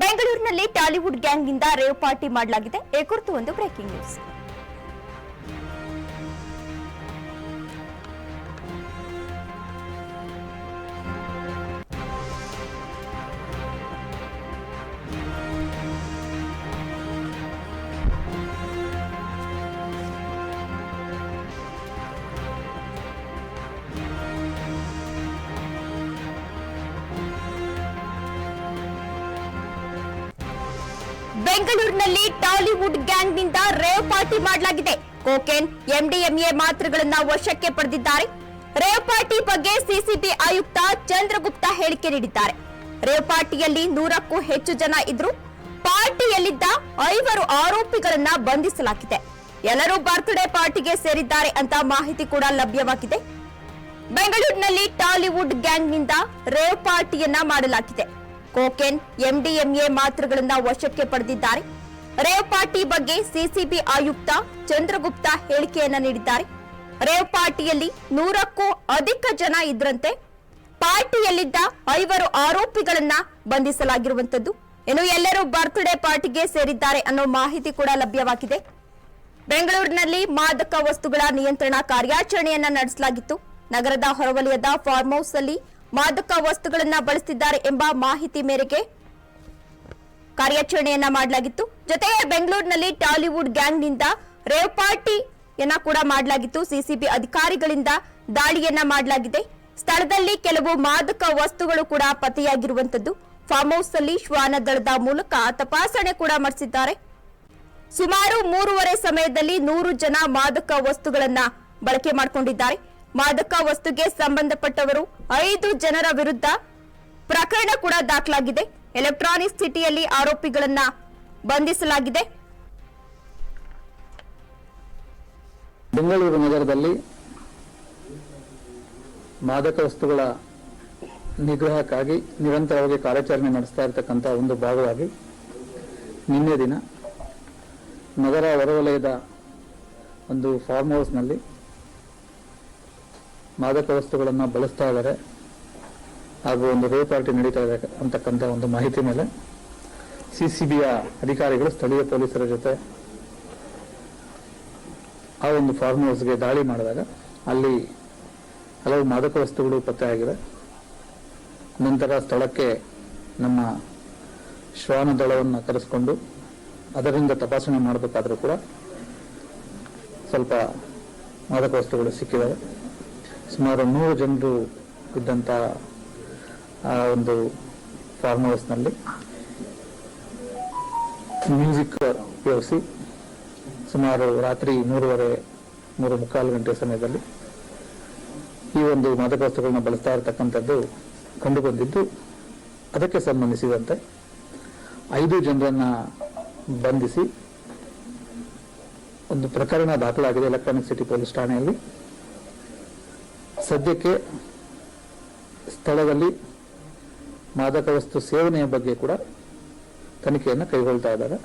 ಬೆಂಗಳೂರಿನಲ್ಲಿ Tollywood ಗ್ಯಾಂಗ್ನಿಂದ rave party ಮಾಡಲಾಗಿದೆ. ಈ ಕುರಿತು ಒಂದು ಬ್ರೇಕಿಂಗ್ ನ್ಯೂಸ್. ಬೆಂಗಳೂರಿನಲ್ಲಿ ಟಾಲಿವುಡ್ ಗ್ಯಾಂಗ್ನಿಂದ ರೇವ್ ಪಾರ್ಟಿ ಮಾಡಲಾಗಿದೆ. ಕೋಕೇನ್, ಎಂಡಿಎಂಎ ಮಾತ್ರೆಗಳನ್ನು ವಶಕ್ಕೆ ಪಡೆದಿದ್ದಾರೆ. ರೇವ್ ಪಾರ್ಟಿ ಬಗ್ಗೆ ಸಿಸಿಬಿ ಆಯುಕ್ತ ಚಂದ್ರಗುಪ್ತ ಹೇಳಿಕೆ ನೀಡಿದ್ದಾರೆ. ರೇವ್ ಪಾರ್ಟಿಯಲ್ಲಿ 100ಕ್ಕೂ ಹೆಚ್ಚು ಜನ ಇದ್ರು. ಪಾರ್ಟಿಯಲ್ಲಿದ್ದ 5 ಆರೋಪಿಗಳನ್ನ ಬಂಧಿಸಲಾಗಿದೆ. ಎಲ್ಲರೂ ಬರ್ತ್ಡೇ ಪಾರ್ಟಿಗೆ ಸೇರಿದ್ದಾರೆ ಅಂತ ಮಾಹಿತಿ ಕೂಡ ಲಭ್ಯವಾಗಿದೆ. ಬೆಂಗಳೂರಿನಲ್ಲಿ ಟಾಲಿವುಡ್ ಗ್ಯಾಂಗ್ನಿಂದ ರೇವ್ ಪಾರ್ಟಿಯನ್ನ ಮಾಡಲಾಗಿದೆ. ಕೋಕೇನ್, ಎಂಡಿಎಂಎ ಮಾತ್ರೆಗಳನ್ನ ವಶಕ್ಕೆ ಪಡೆದಿದ್ದಾರೆ. ರೇವ್ ಪಾರ್ಟಿ ಬಗ್ಗೆ ಸಿಸಿಬಿ ಆಯುಕ್ತ ಚಂದ್ರಗುಪ್ತ ಹೇಳಿಕೆಯನ್ನ ನೀಡಿದ್ದಾರೆ. ರೇವ್ ಪಾರ್ಟಿಯಲ್ಲಿ 100ಕ್ಕೂ ಅಧಿಕ ಜನ ಇದ್ರಂತೆ. ಪಾರ್ಟಿಯಲ್ಲಿದ್ದ 5 ಆರೋಪಿಗಳನ್ನ ಬಂಧಿಸಲಾಗಿರುವಂತದ್ದು. ಇನ್ನು ಎಲ್ಲರೂ ಬರ್ತ್ಡೇ ಪಾರ್ಟಿಗೆ ಸೇರಿದ್ದಾರೆ ಅನ್ನೋ ಮಾಹಿತಿ ಕೂಡ ಲಭ್ಯವಾಗಿದೆ. ಬೆಂಗಳೂರಿನಲ್ಲಿ ಮಾದಕ ವಸ್ತುಗಳ ನಿಯಂತ್ರಣ ಕಾರ್ಯಾಚರಣೆಯನ್ನ ನಡೆಸಲಾಗಿತ್ತು. ನಗರದ ಹೊರವಲಯದ ಫಾರ್ಮ್ ಹೌಸ್ ಅಲ್ಲಿ ಮಾದಕ ವಸ್ತುಗಳನ್ನ ಬಳಸುತ್ತಿದ್ದಾರೆ ಎಂಬ ಮಾಹಿತಿ ಮೇರೆಗೆ ಕಾರ್ಯಾಚರಣೆಯನ್ನ ಮಾಡಲಾಗಿತ್ತು. ಜೊತೆಗೆ ಬೆಂಗಳೂರಿನಲ್ಲಿ ಟಾಲಿವುಡ್ ಗ್ಯಾಂಗ್ನಿಂದ ರೇವ್ ಪಾರ್ಟಿಯನ್ನ ಕೂಡ ಮಾಡಲಾಗಿತ್ತು. ಸಿಸಿಬಿ ಅಧಿಕಾರಿಗಳಿಂದ ದಾಳಿಯನ್ನ ಮಾಡಲಾಗಿದೆ. ಸ್ಥಳದಲ್ಲಿ ಕೆಲವು ಮಾದಕ ವಸ್ತುಗಳು ಕೂಡ ಪತ್ತೆಯಾಗಿರುವಂತದ್ದು. ಫಾರ್ಮ್ ಹೌಸ್ ಅಲ್ಲಿ ಶ್ವಾನ ದಳದ ಮೂಲಕ ತಪಾಸಣೆ ಕೂಡ ಮಾಡಿಸಿದ್ದಾರೆ. ಸುಮಾರು 3:30 ಸಮಯದಲ್ಲಿ 100 ಜನ ಮಾದಕ ವಸ್ತುಗಳನ್ನ ಬಳಕೆ ಮಾಡಿಕೊಂಡಿದ್ದಾರೆ. ಮಾದಕ ವಸ್ತುಗೆ ಸಂಬಂಧಪಟ್ಟವರು 5 ಜನರ ವಿರುದ್ಧ ಪ್ರಕರಣ ಕೂಡ ದಾಖಲಾಗಿದೆ. ಎಲೆಕ್ಟ್ರಾನಿಕ್ ಸಿಟಿಯಲ್ಲಿ ಆರೋಪಿಗಳನ್ನ ಬಂಧಿಸಲಾಗಿದೆ. ಬೆಂಗಳೂರು ನಗರದಲ್ಲಿ ಮಾದಕ ವಸ್ತುಗಳ ನಿಗ್ರಹಕ್ಕಾಗಿ ನಿರಂತರವಾಗಿ ಕಾರ್ಯಾಚರಣೆ ನಡೆಸ್ತಾ ಇರತಕ್ಕಂಥ ಒಂದು ಭಾಗವಾಗಿ ನಿನ್ನೆ ದಿನ ನಗರ ಹೊರವಲಯದ ಒಂದು ಫಾರ್ಮ್ ಹೌಸ್ನಲ್ಲಿ ಮಾದಕ ವಸ್ತುಗಳನ್ನು ಬಳಸ್ತಾ ಇದ್ದಾರೆ ಹಾಗೂ ಒಂದು ರೇವ್ ಪಾರ್ಟಿ ನಡೀತಾ ಇದೆ ಅಂತಕ್ಕಂಥ ಒಂದು ಮಾಹಿತಿ ಮೇಲೆ ಸಿಸಿಬಿಯ ಅಧಿಕಾರಿಗಳು ಸ್ಥಳೀಯ ಪೊಲೀಸರ ಜೊತೆ ಆ ಒಂದು ಫಾರ್ಮ್ ಹೌಸ್ಗೆ ದಾಳಿ ಮಾಡಿದಾಗ ಅಲ್ಲಿ ಹಲವು ಮಾದಕ ವಸ್ತುಗಳು ಪತ್ತೆಯಾಗಿವೆ. ನಂತರ ಸ್ಥಳಕ್ಕೆ ನಮ್ಮ ಶ್ವಾನ ದಳವನ್ನು ಕರೆಸಿಕೊಂಡು ಅದರಿಂದ ತಪಾಸಣೆ ಮಾಡಬೇಕಾದ್ರೂ ಕೂಡ ಸ್ವಲ್ಪ ಮಾದಕ ವಸ್ತುಗಳು ಸಿಕ್ಕಿವೆ. ಸುಮಾರು 100 ಜನರು ಇದ್ದಂಥ ಆ ಒಂದು ಫಾರ್ಮ್ ಹೌಸ್ನಲ್ಲಿ ಮ್ಯೂಸಿಕ್ ಉಪಯೋಗಿಸಿ ಸುಮಾರು ರಾತ್ರಿ 3:30-3:45 ಗಂಟೆ ಸಮಯದಲ್ಲಿ ಈ ಒಂದು ಮಾದಕ ವಸ್ತುಗಳನ್ನ ಬಳಸ್ತಾ ಇರತಕ್ಕಂಥದ್ದು ಕಂಡುಬಂದಿದ್ದು, ಅದಕ್ಕೆ ಸಂಬಂಧಿಸಿದಂತೆ 5 ಜನರನ್ನ ಬಂಧಿಸಿ ಒಂದು ಪ್ರಕರಣ ದಾಖಲಾಗಿದೆ ಎಲೆಕ್ಟ್ರಾನಿಕ್ ಸಿಟಿ ಪೊಲೀಸ್ ಠಾಣೆಯಲ್ಲಿ. ಸದ್ಯಕ್ಕೆ ಸ್ಥಳದಲ್ಲಿ ಮಾದಕ ವಸ್ತು ಸೇವನೆಯ ಬಗ್ಗೆ ಕೂಡ ತನಿಖೆಯನ್ನು ಕೈಗೊಳ್ತಾ ಇದ್ದಾರೆ.